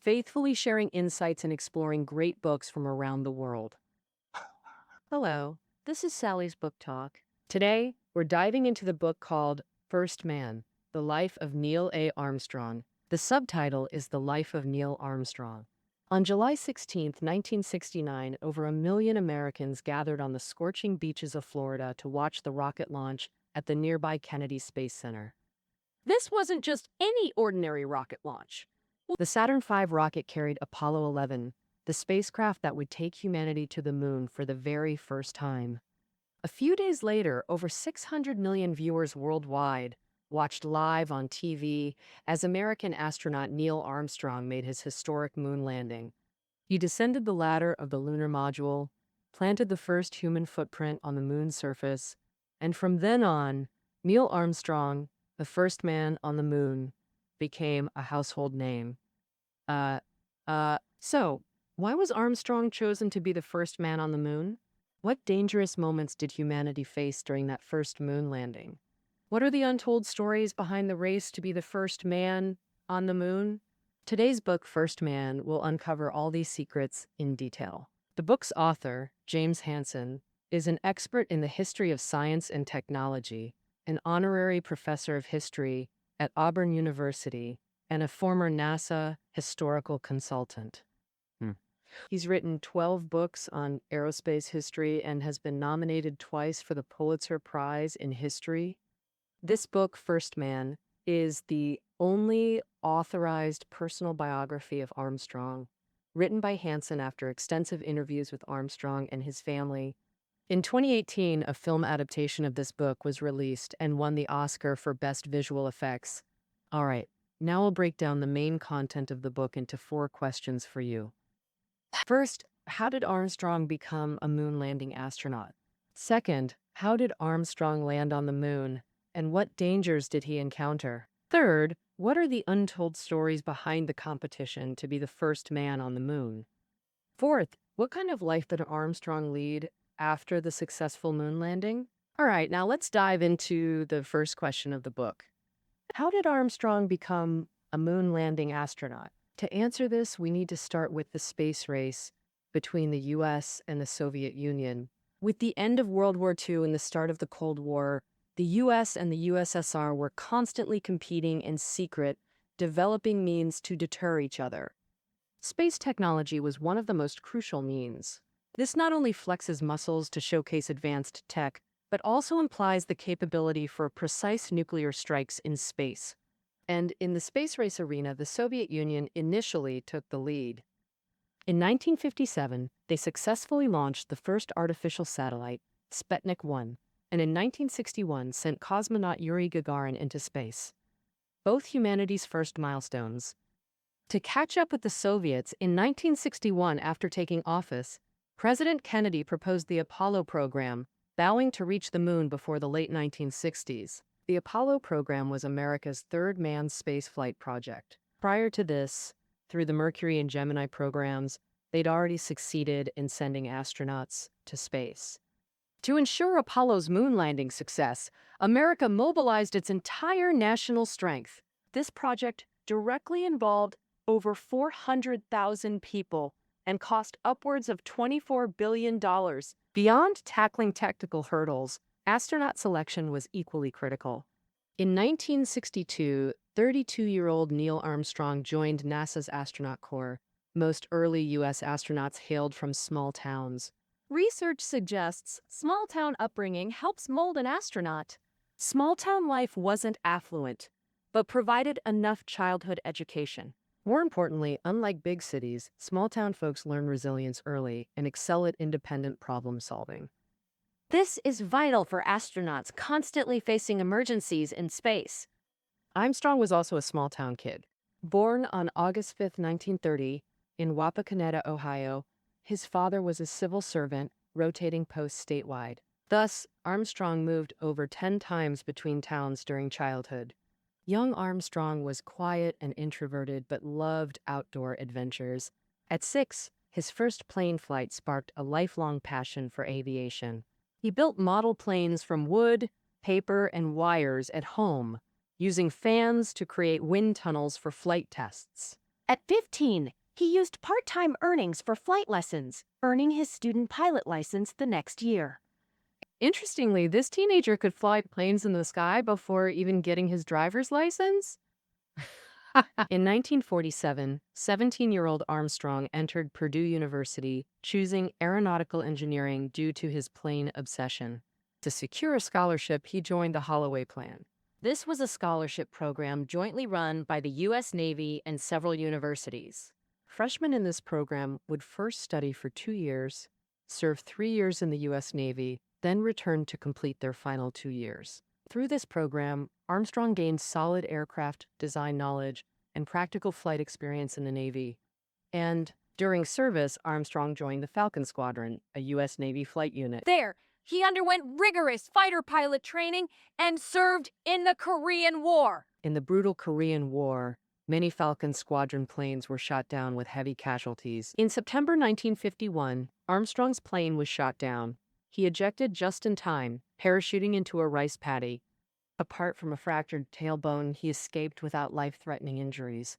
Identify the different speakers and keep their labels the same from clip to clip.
Speaker 1: faithfully sharing insights and exploring great books from around the world. Hello, this is Sally's Book Talk. Today, we're diving into the book called First Man, The Life of Neil A. Armstrong. The subtitle is The Life of Neil Armstrong. On July 16, 1969, over 1 million Americans gathered on the scorching beaches of Florida to watch the rocket launch at the nearby Kennedy Space Center. This wasn't just any ordinary rocket launch. The Saturn V rocket carried Apollo 11, the spacecraft that would take humanity to the moon for the very first time. A few days later, over 600 million viewers worldwide watched live on TV as American astronaut Neil Armstrong made his historic moon landing. He descended the ladder of the lunar module, planted the first human footprint on the moon's surface, and from then on, Neil Armstrong, the first man on the moon, became a household name. So, why was Armstrong chosen to be the first man on the moon? What dangerous moments did humanity face during that first moon landing? What are the untold stories behind the race to be the first man on the moon? Today's book, First Man, will uncover all these secrets in detail. The book's author, James Hansen, is an expert in the history of science and technology, an honorary professor of history at Auburn University, and a former NASA historical consultant. He's written 12 books on aerospace history and has been nominated twice for the Pulitzer Prize in History. This book, First Man, is the only authorized personal biography of Armstrong, written by Hansen after extensive interviews with Armstrong and his family. In 2018, a film adaptation of this book was released and won the Oscar for Best Visual Effects. All right, now I'll break down the main content of the book into 4 questions for you. First, how did Armstrong become a moon landing astronaut? Second, how did Armstrong land on the moon, and what dangers did he encounter? Third, what are the untold stories behind the competition to be the first man on the moon? Fourth, what kind of life did Armstrong lead after the successful moon landing? All right, now let's dive into the first question of the book. How did Armstrong become a moon landing astronaut? To answer this, we need to start with the space race between the US and the Soviet Union. With the end of World War II and the start of the Cold War, the US and the USSR were constantly competing in secret, developing means to deter each other. Space technology was one of the most crucial means. This not only flexes muscles to showcase advanced tech, but also implies the capability for precise nuclear strikes in space. And in the space race arena, the Soviet Union initially took the lead. In 1957, they successfully launched the first artificial satellite, Sputnik 1, and in 1961 sent cosmonaut Yuri Gagarin into space. Both humanity's first milestones. To catch up with the Soviets, in 1961, after taking office, President Kennedy proposed the Apollo program, vowing to reach the moon before the late 1960s. The Apollo program was America's third manned spaceflight project. Prior to this, through the Mercury and Gemini programs, they'd already succeeded in sending astronauts to space. To ensure Apollo's moon landing success, America mobilized its entire national strength. This project directly involved over 400,000 people and cost upwards of $24 billion. Beyond tackling technical hurdles, astronaut selection was equally critical. In 1962, 32-year-old Neil Armstrong joined NASA's astronaut corps. Most early U.S. astronauts hailed from small towns. Research suggests small-town upbringing helps mold an astronaut. Small-town life wasn't affluent, but provided enough childhood education. More importantly, unlike big cities, small-town folks learn resilience early and excel at independent problem-solving. This is vital for astronauts constantly facing emergencies in space. Armstrong was also a small-town kid. Born on August 5, 1930, in Wapakoneta, Ohio, his father was a civil servant, rotating posts statewide. Thus, Armstrong moved over 10 times between towns during childhood. Young Armstrong was quiet and introverted but loved outdoor adventures. At 6, his first plane flight sparked a lifelong passion for aviation. He built model planes from wood, paper, and wires at home, using fans to create wind tunnels for flight tests.
Speaker 2: At 15, he used part-time earnings for flight lessons, earning his student pilot license the next year.
Speaker 1: Interestingly, this teenager could fly planes in the sky before even getting his driver's license? In 1947, 17-year-old Armstrong entered Purdue University, choosing aeronautical engineering due to his plane obsession. To secure a scholarship, he joined the Holloway Plan.
Speaker 2: This was a scholarship program jointly run by the U.S. Navy and several universities.
Speaker 1: Freshmen in this program would first study for 2 years, serve 3 years in the U.S. Navy, then return to complete their final 2 years. Through this program, Armstrong gained solid aircraft design knowledge and practical flight experience in the Navy. And during service, Armstrong joined the Falcon Squadron, a U.S. Navy flight unit.
Speaker 2: There, he underwent rigorous fighter pilot training and served in the Korean War.
Speaker 1: In the brutal Korean War, many Falcon Squadron planes were shot down with heavy casualties. In September 1951, Armstrong's plane was shot down. He ejected just in time, parachuting into a rice paddy. Apart from a fractured tailbone, he escaped without life-threatening injuries.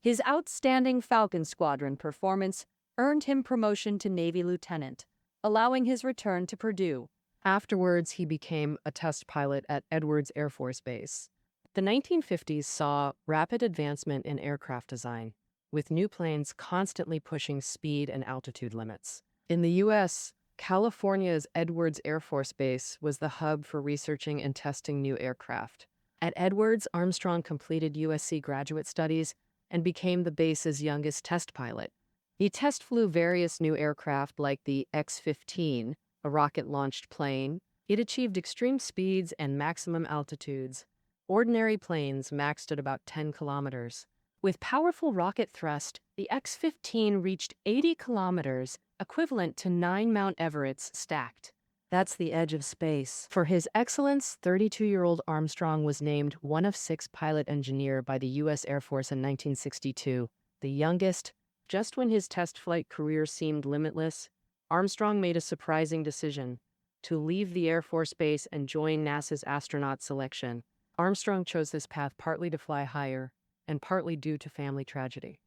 Speaker 2: His outstanding Falcon Squadron performance earned him promotion to Navy lieutenant, allowing his return to Purdue.
Speaker 1: Afterwards, he became a test pilot at Edwards Air Force Base. The 1950s saw rapid advancement in aircraft design, with new planes constantly pushing speed and altitude limits. In the U.S., California's Edwards Air Force Base was the hub for researching and testing new aircraft. At Edwards, Armstrong completed USC graduate studies and became the base's youngest test pilot. He test flew various new aircraft like the X-15, a rocket-launched plane. It achieved extreme speeds and maximum altitudes. Ordinary planes maxed at about 10 kilometers. With powerful rocket thrust, the X-15 reached 80 kilometers, equivalent to 9 Mount Everests stacked. That's the edge of space. For his excellence, 32-year-old Armstrong was named one of 6 pilot engineer by the U.S. Air Force in 1962. The youngest, just when his test flight career seemed limitless, Armstrong made a surprising decision to leave the Air Force Base and join NASA's astronaut selection. Armstrong chose this path partly to fly higher and partly due to family tragedy.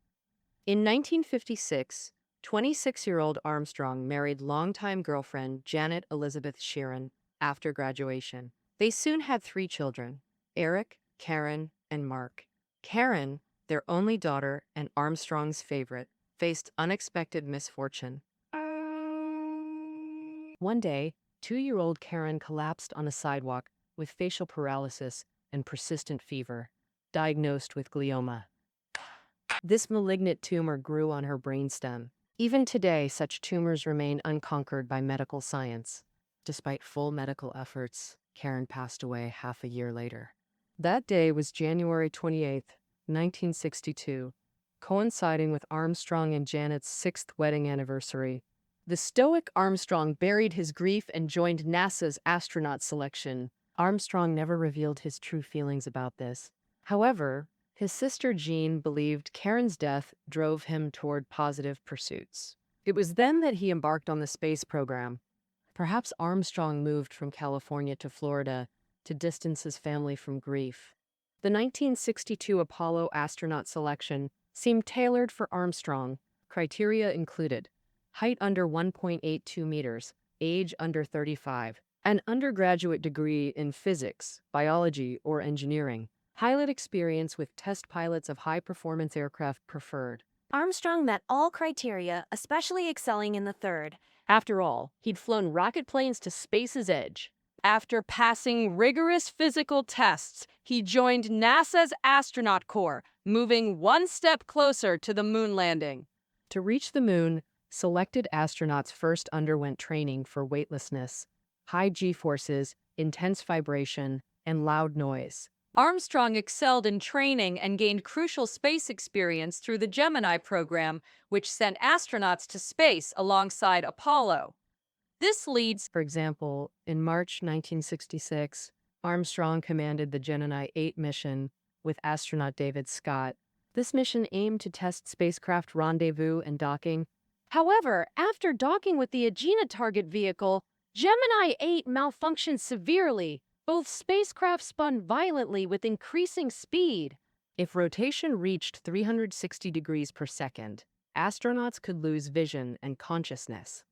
Speaker 1: In 1956, 26-year-old Armstrong married longtime girlfriend Janet Elizabeth Sheeran after graduation. They soon had 3 children, Eric, Karen, and Mark. Karen, their only daughter and Armstrong's favorite, faced unexpected misfortune. One day, 2-year-old Karen collapsed on a sidewalk with facial paralysis and persistent fever, diagnosed with glioma. This malignant tumor grew on her brainstem. Even today, such tumors remain unconquered by medical science. Despite full medical efforts, Karen passed away half a year later. That day was January 28, 1962, coinciding with Armstrong and Janet's 6th wedding anniversary. The stoic Armstrong buried his grief and joined NASA's astronaut selection. Armstrong never revealed his true feelings about this. However, his sister Jean believed Karen's death drove him toward positive pursuits. It was then that he embarked on the space program. Perhaps Armstrong moved from California to Florida to distance his family from grief. The 1962 Apollo astronaut selection seemed tailored for Armstrong. Criteria included height under 1.82 meters, age under 35, an undergraduate degree in physics, biology, or engineering. Pilot experience with test pilots of high-performance aircraft preferred.
Speaker 2: Armstrong met all criteria, especially excelling in the third.
Speaker 1: After all, he'd flown rocket planes to space's edge. After passing rigorous physical tests, he joined NASA's astronaut corps, moving one step closer to the moon landing. To reach the moon, selected astronauts first underwent training for weightlessness, high G-forces, intense vibration, and loud noise.
Speaker 3: Armstrong excelled in training and gained crucial space experience through the Gemini program, which sent astronauts to space alongside Apollo. This leads,
Speaker 1: for example, in March 1966, Armstrong commanded the Gemini 8 mission with astronaut David Scott. This mission aimed to test spacecraft rendezvous and docking. However, after docking with the Agena target vehicle, Gemini 8 malfunctioned severely. Both spacecraft spun violently with increasing speed. If rotation reached 360 degrees per second, astronauts could lose vision and consciousness.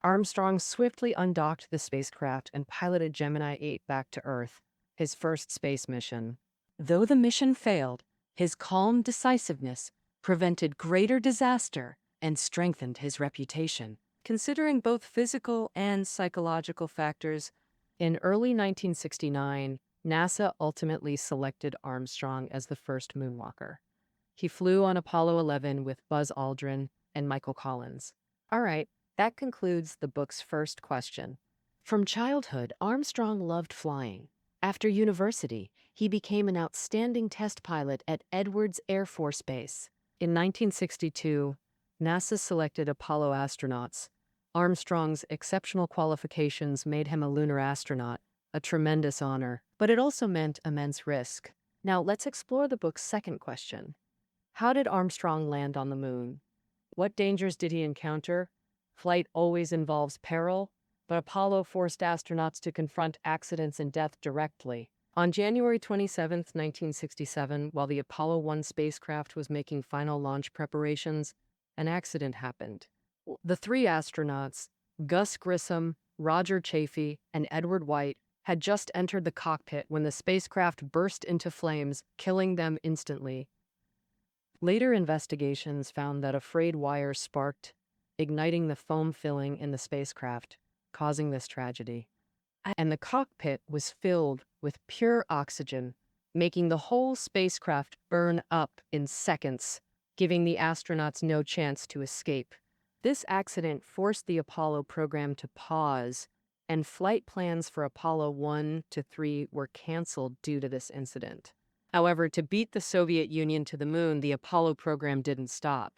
Speaker 1: Armstrong swiftly undocked the spacecraft and piloted Gemini 8 back to Earth, his first space mission. Though the mission failed, his calm decisiveness prevented greater disaster and strengthened his reputation. Considering both physical and psychological factors, in early 1969, NASA ultimately selected Armstrong as the first moonwalker. He flew on Apollo 11 with Buzz Aldrin and Michael Collins. All right, that concludes the book's first question. From childhood, Armstrong loved flying. After university, he became an outstanding test pilot at Edwards Air Force Base. In 1962, NASA selected Apollo astronauts. Armstrong's exceptional qualifications made him a lunar astronaut, a tremendous honor, but it also meant immense risk. Now let's explore the book's second question. How did Armstrong land on the moon? What dangers did he encounter? Flight always involves peril, but Apollo forced astronauts to confront accidents and death directly. On January 27, 1967, while the Apollo 1 spacecraft was making final launch preparations, an accident happened. The three astronauts, Gus Grissom, Roger Chaffee, and Edward White, had just entered the cockpit when the spacecraft burst into flames, killing them instantly. Later investigations found that a frayed wire sparked, igniting the foam filling in the spacecraft, causing this tragedy. And the cockpit was filled with pure oxygen, making the whole spacecraft burn up in seconds, giving the astronauts no chance to escape. This accident forced the Apollo program to pause, and flight plans for Apollo 1 to 3 were canceled due to this incident. However, to beat the Soviet Union to the moon, the Apollo program didn't stop.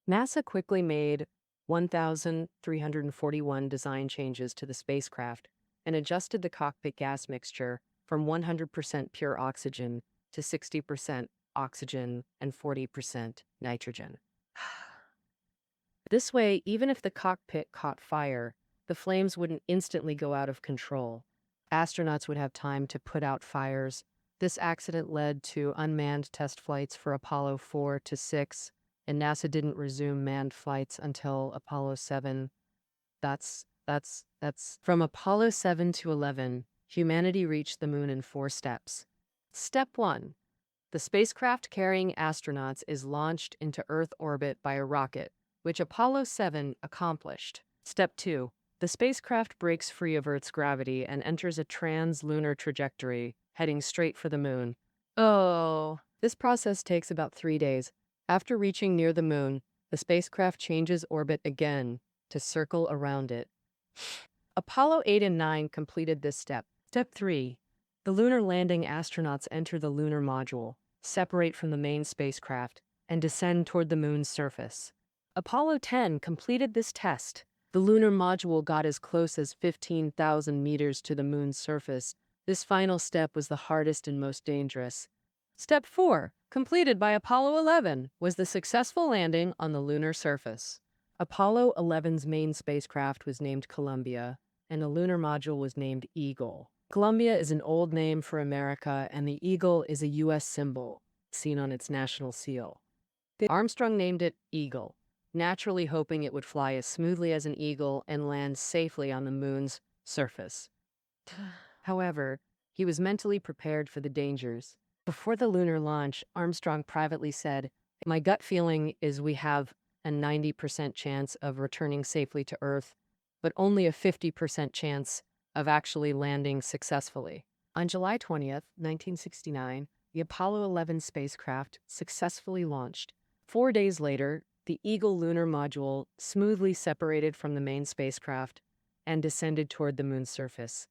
Speaker 1: NASA quickly made 1,341 design changes to the spacecraft and adjusted the cockpit gas mixture from 100% pure oxygen to 60% oxygen and 40% nitrogen. This way, even if the cockpit caught fire, the flames wouldn't instantly go out of control. Astronauts would have time to put out fires. This accident led to unmanned test flights for Apollo 4 to 6, and NASA didn't resume manned flights until Apollo 7. That's from Apollo 7 to 11, humanity reached the moon in 4 steps. Step 1. The spacecraft carrying astronauts is launched into Earth orbit by a rocket, which Apollo 7 accomplished. Step 2. The spacecraft breaks free of Earth's gravity and enters a trans-lunar trajectory, heading straight for the moon. This process takes about 3 days. After reaching near the moon, the spacecraft changes orbit again to circle around it. Apollo 8 and 9 completed this step. Step 3. The lunar landing astronauts enter the lunar module, separate from the main spacecraft, and descend toward the moon's surface. Apollo 10 completed this test. The lunar module got as close as 15,000 meters to the moon's surface. This final step was the hardest and most dangerous. Step 4, completed by Apollo 11, was the successful landing on the lunar surface. Apollo 11's main spacecraft was named Columbia, and the lunar module was named Eagle. Columbia is an old name for America, and the eagle is a U.S. symbol, seen on its national seal. Armstrong named it Eagle, naturally hoping it would fly as smoothly as an eagle and land safely on the moon's surface. However, he was mentally prepared for the dangers. Before the lunar launch, Armstrong privately said, "My gut feeling is we have a 90% chance of returning safely to Earth, but only a 50% chance of actually landing successfully." On July 20th, 1969, the Apollo 11 spacecraft successfully launched. 4 days later, the Eagle lunar module smoothly separated from the main spacecraft and descended toward the moon's surface.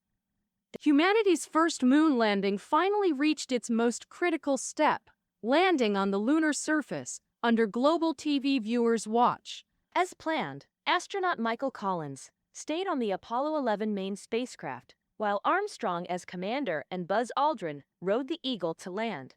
Speaker 1: Humanity's first moon landing finally reached its most critical step, landing on the lunar surface under global TV viewers' watch.
Speaker 2: As planned, astronaut Michael Collins stayed on the Apollo 11 main spacecraft, while Armstrong as commander and Buzz Aldrin rode the Eagle to land.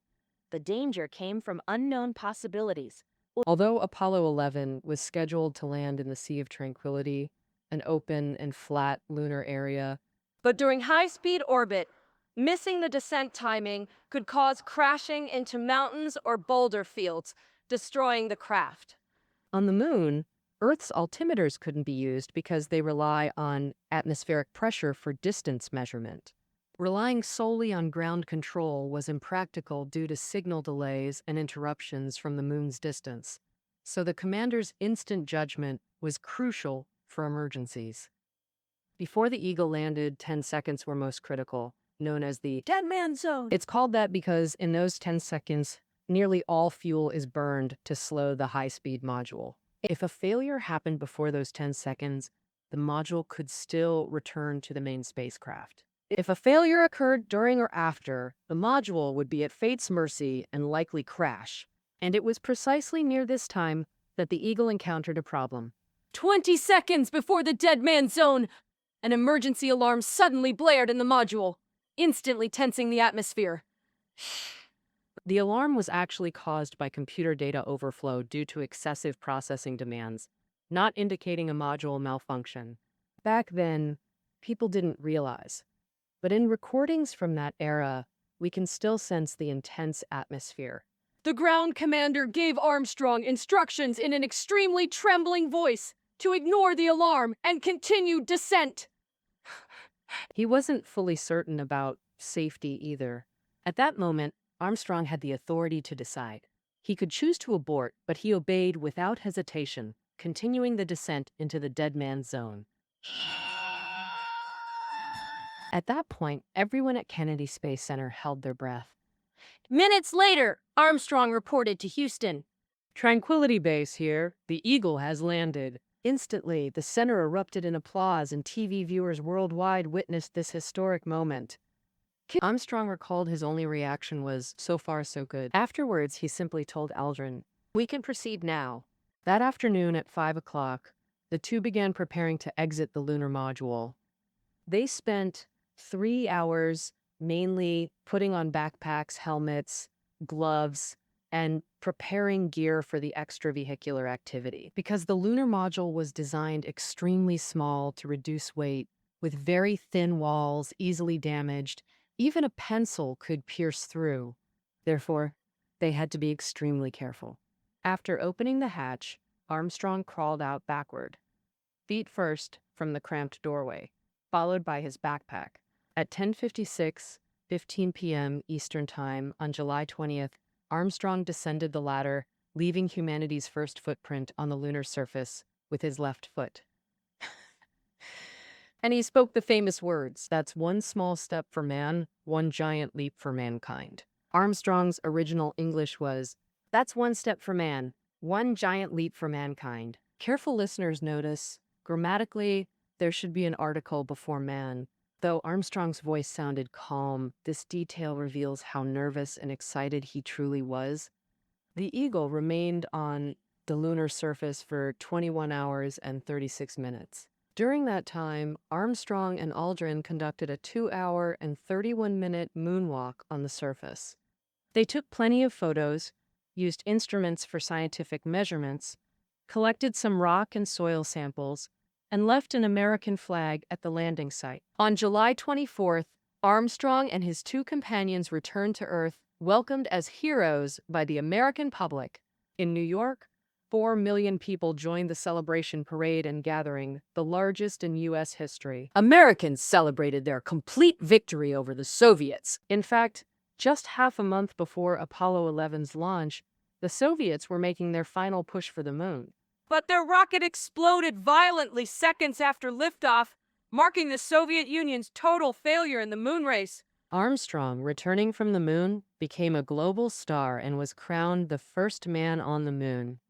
Speaker 2: The danger came from unknown possibilities.
Speaker 1: Although Apollo 11 was scheduled to land in the Sea of Tranquility, an open and flat lunar area,
Speaker 2: But during high-speed orbit,
Speaker 4: Missing the descent timing could cause crashing into mountains or boulder fields, destroying the craft.
Speaker 1: On the moon, Earth's altimeters couldn't be used because they rely on atmospheric pressure for distance measurement. Relying solely on ground control was impractical due to signal delays and interruptions from the moon's distance. So the commander's instant judgment was crucial for emergencies. Before the Eagle landed, 10 seconds were most critical, known as the
Speaker 4: Dead man zone.
Speaker 1: It's called that because in those 10 seconds, nearly all fuel is burned to slow the high-speed module. If a failure happened before those 10 seconds, the module could still return to the main spacecraft. If a failure occurred during or after, the module would be at fate's mercy and likely crash. And it was precisely near this time that the Eagle encountered a problem.
Speaker 4: 20 seconds before the dead man zone, an emergency alarm suddenly blared in the module, instantly tensing the atmosphere.
Speaker 1: The alarm was actually caused by computer data overflow due to excessive processing demands, not indicating a module malfunction. Back then, people didn't realize. But in recordings from that era, we can still sense the intense atmosphere.
Speaker 4: The ground commander gave Armstrong instructions in an extremely trembling voice to ignore the alarm and continue descent.
Speaker 1: He wasn't fully certain about safety either. At that moment, Armstrong had the authority to decide. He could choose to abort, but he obeyed without hesitation, continuing the descent into the dead man's zone. At that point, everyone at Kennedy Space Center held their breath.
Speaker 4: Minutes later, Armstrong reported to Houston.
Speaker 1: Tranquility Base here. The Eagle has landed. Instantly, the center erupted in applause and TV viewers worldwide witnessed this historic moment. Armstrong recalled his only reaction was, "So far, so good." Afterwards, he simply told Aldrin, "We can proceed now." That afternoon at 5 o'clock, the two began preparing to exit the lunar module. They spent 3 hours mainly putting on backpacks, helmets, gloves, and preparing gear for the extravehicular activity. Because the lunar module was designed extremely small to reduce weight, with very thin walls, easily damaged, even a pencil could pierce through. Therefore, they had to be extremely careful. After opening the hatch, Armstrong crawled out backward, feet first from the cramped doorway, followed by his backpack. At 10:15 p.m. Eastern Time on July 20th, Armstrong descended the ladder, leaving humanity's first footprint on the lunar surface with his left foot. And he spoke the famous words, "That's one small step for man, one giant leap for mankind." Armstrong's original English was, "That's one step for man, one giant leap for mankind." Careful listeners notice, grammatically, there should be an article before man. Though Armstrong's voice sounded calm, this detail reveals how nervous and excited he truly was. The Eagle remained on the lunar surface for 21 hours and 36 minutes. During that time, Armstrong and Aldrin conducted a 2-hour and 31-minute moonwalk on the surface. They took plenty of photos, used instruments for scientific measurements, collected some rock and soil samples, and left an American flag at the landing site. On July 24th, Armstrong and his two companions returned to Earth, welcomed as heroes by the American public. In New York, 4 million people joined the celebration parade and gathering, the largest in U.S. history. Americans celebrated their complete victory over the Soviets. In fact, just half a month before Apollo 11's launch, the Soviets were making their final push for the moon.
Speaker 4: But their rocket exploded violently seconds after liftoff, marking the Soviet Union's total failure in the moon race.
Speaker 1: Armstrong, returning from the moon, became a global star and was crowned the first man on the moon.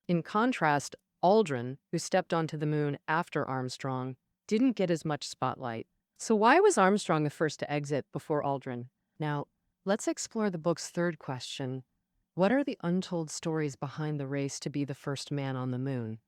Speaker 1: In contrast, Aldrin, who stepped onto the moon after Armstrong, didn't get as much spotlight. So why was Armstrong the first to exit before Aldrin? Now, let's explore the book's third question. What are the untold stories behind the race to be the first man on the moon?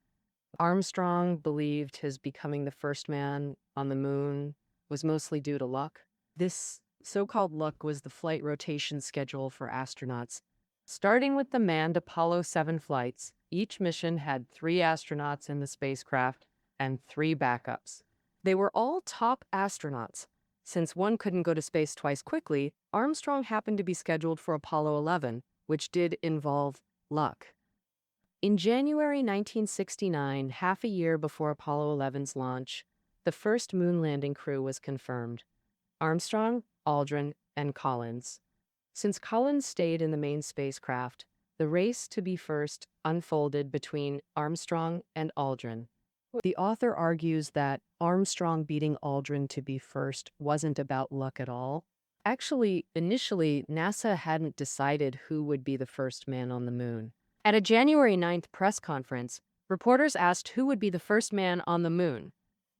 Speaker 1: Armstrong believed his becoming the first man on the moon was mostly due to luck. This so-called luck was the flight rotation schedule for astronauts. Starting with the manned Apollo 7 flights, each mission had 3 astronauts in the spacecraft and 3 backups. They were all top astronauts, Since one couldn't go to space twice quickly, Armstrong happened to be scheduled for Apollo 11, which did involve luck. In January 1969, half a year before Apollo 11's launch, the first moon landing crew was confirmed: Armstrong, Aldrin, and Collins. Since Collins stayed in the main spacecraft, the race to be first unfolded between Armstrong and Aldrin. The author argues that Armstrong beating Aldrin to be first wasn't about luck at all. Actually, initially, NASA hadn't decided who would be the first man on the moon. At a January 9th press conference, reporters asked who would be the first man on the moon.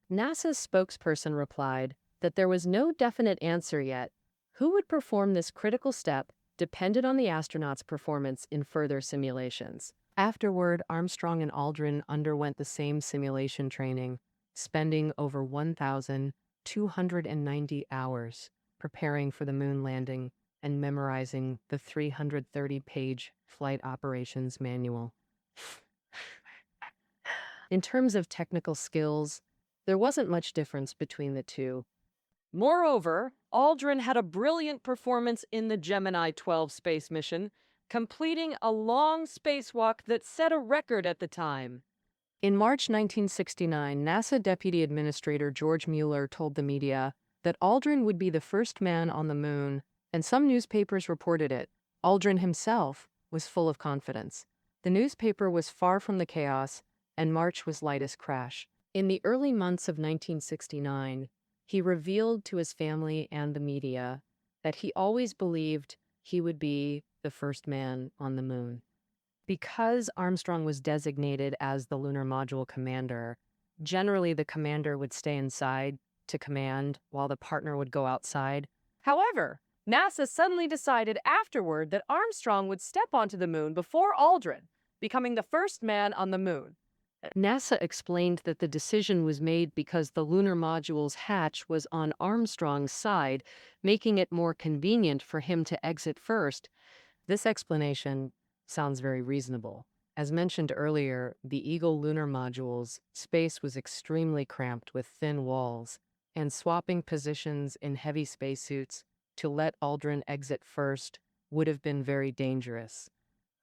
Speaker 1: NASA's spokesperson replied that there was no definite answer yet. Who would perform this critical step depended on the astronauts' performance in further simulations. Afterward, Armstrong and Aldrin underwent the same simulation training, spending over 1,290 hours preparing for the moon landing and memorizing the 330-page flight operations manual. In terms of technical skills, there wasn't much difference between the two.
Speaker 3: Moreover, Aldrin had a brilliant performance in the Gemini 12 space mission, completing a long spacewalk that set a record at the time.
Speaker 1: In March 1969, NASA Deputy Administrator George Mueller told the media that Aldrin would be the first man on the moon, and some newspapers reported it. Aldrin himself was full of confidence. The newspaper was far from the chaos, and March was light as crash. In the early months of 1969, he revealed to his family and the media that he always believed he would be the first man on the moon. Because Armstrong was designated as the lunar module commander, generally the commander would stay inside to command while the partner would go outside.
Speaker 3: However, NASA suddenly decided afterward that Armstrong would step onto the moon before Aldrin, becoming the first man on the moon.
Speaker 1: NASA explained that the decision was made because the lunar module's hatch was on Armstrong's side, making it more convenient for him to exit first. This explanation sounds very reasonable. As mentioned earlier, the Eagle lunar module's space was extremely cramped with thin walls, and swapping positions in heavy spacesuits to let Aldrin exit first would have been very dangerous.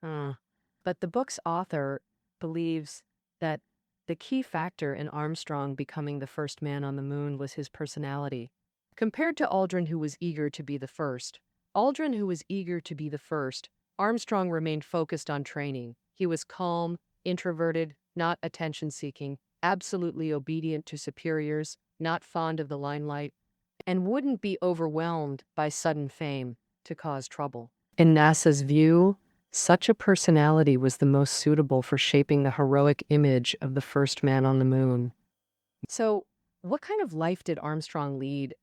Speaker 1: But the book's author believes that the key factor in Armstrong becoming the first man on the moon was his personality. Compared to Aldrin, who was eager to be the first, Armstrong remained focused on training. He was calm, introverted, not attention-seeking, absolutely obedient to superiors, not fond of the limelight, and wouldn't be overwhelmed by sudden fame to cause trouble. In NASA's view, such a personality was the most suitable for shaping the heroic image of the first man on the moon. So, what kind of life did Armstrong lead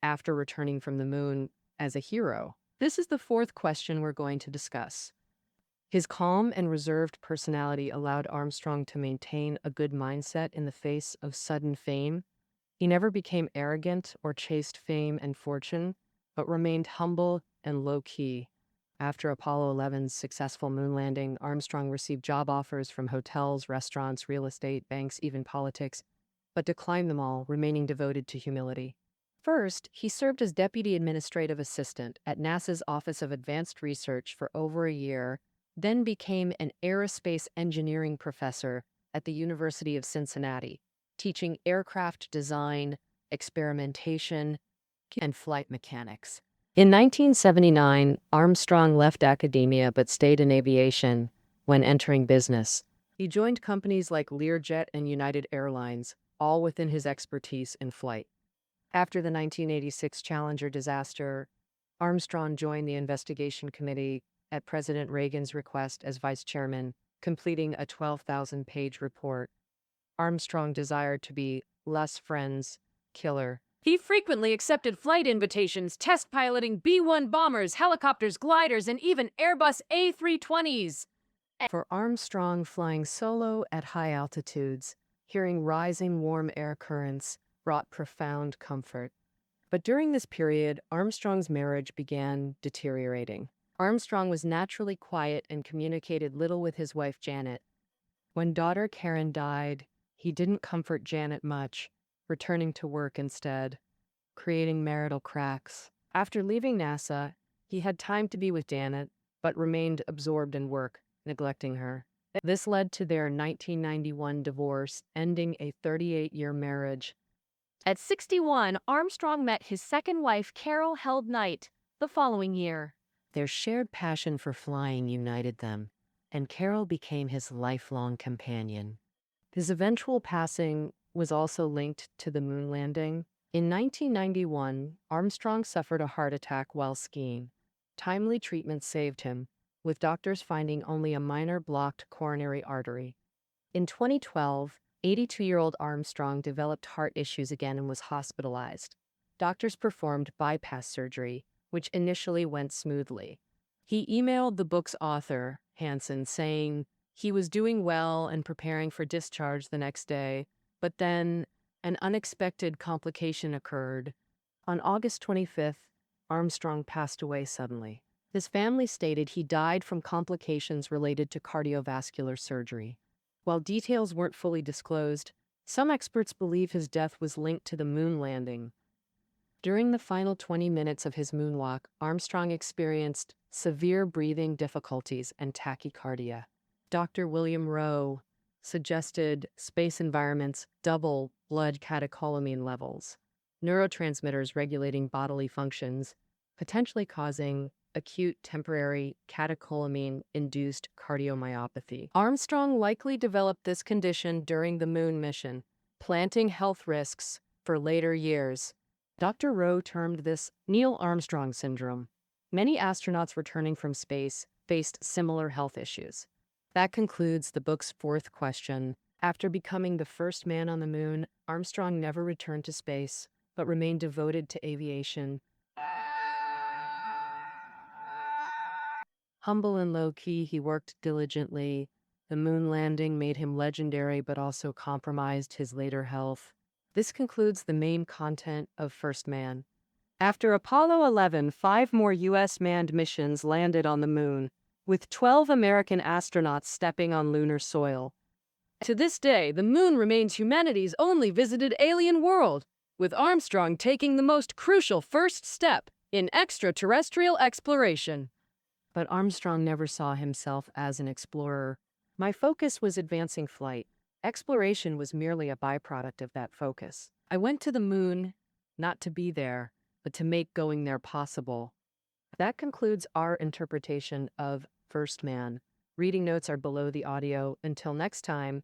Speaker 1: after returning from the moon as a hero? This is the fourth question we're going to discuss. His calm and reserved personality allowed Armstrong to maintain a good mindset in the face of sudden fame. He never became arrogant or chased fame and fortune, but remained humble and low-key. After Apollo 11's successful moon landing, Armstrong received job offers from hotels, restaurants, real estate, banks, even politics, but declined them all, remaining devoted to humility. First, he served as Deputy Administrative Assistant at NASA's Office of Advanced Research for over a year, then became an aerospace engineering professor at the University of Cincinnati, teaching aircraft design, experimentation, and flight mechanics. In 1979, Armstrong left academia but stayed in aviation when entering business. He joined companies like Learjet and United Airlines, all within his expertise in flight. After the 1986 Challenger disaster, Armstrong joined the investigation committee at President Reagan's request as vice chairman, completing a 12,000-page report. Armstrong desired to be less friends, killer.
Speaker 3: He frequently accepted flight invitations, test piloting B-1 bombers, helicopters, gliders, and even Airbus A320s.
Speaker 1: For Armstrong, flying solo at high altitudes, hearing rising warm air currents brought profound comfort. But during this period, Armstrong's marriage began deteriorating. Armstrong was naturally quiet and communicated little with his wife Janet. When daughter Karen died, he didn't comfort Janet much, returning to work instead. creating marital cracks. After leaving NASA, he had time to be with Janet, but remained absorbed in work, neglecting her. This led to their 1991 divorce, ending a 38-year marriage.
Speaker 2: At 61, Armstrong met his second wife, Carol Held Knight, the following year.
Speaker 1: Their shared passion for flying united them, and Carol became his lifelong companion. His eventual passing was also linked to the moon landing. In 1991, Armstrong suffered a heart attack while skiing. Timely treatment saved him, with doctors finding only a minor blocked coronary artery. In 2012, 82-year-old Armstrong developed heart issues again and was hospitalized. Doctors performed bypass surgery, which initially went smoothly. He emailed the book's author, Hansen, saying he was doing well and preparing for discharge the next day, but then an unexpected complication occurred. On August 25th, Armstrong passed away suddenly. His family stated he died from complications related to cardiovascular surgery. While details weren't fully disclosed, some experts believe his death was linked to the moon landing. During the final 20 minutes of his moonwalk, Armstrong experienced severe breathing difficulties and tachycardia. Dr. William Rowe suggested space environments double blood catecholamine levels, neurotransmitters regulating bodily functions, potentially causing acute temporary catecholamine-induced cardiomyopathy. Armstrong likely developed this condition during the moon mission, planting health risks for later years. Dr. Rowe termed this Neil Armstrong syndrome. Many astronauts returning from space faced similar health issues. That concludes the book's fourth question. After becoming the first man on the moon, Armstrong never returned to space, but remained devoted to aviation. Humble and low-key, he worked diligently. The moon landing made him legendary, but also compromised his later health. This concludes the main content of First Man. After Apollo 11, 5 more U.S. manned missions landed on the moon, with 12 American astronauts stepping on lunar soil. To this day, the moon remains humanity's only visited alien world, with Armstrong taking the most crucial first step in extraterrestrial exploration. But Armstrong never saw himself as an explorer. My focus was advancing flight. Exploration was merely a byproduct of that focus. I went to the moon, not to be there, but to make going there possible. That concludes our interpretation of First Man. Reading notes are below the audio. Until next time,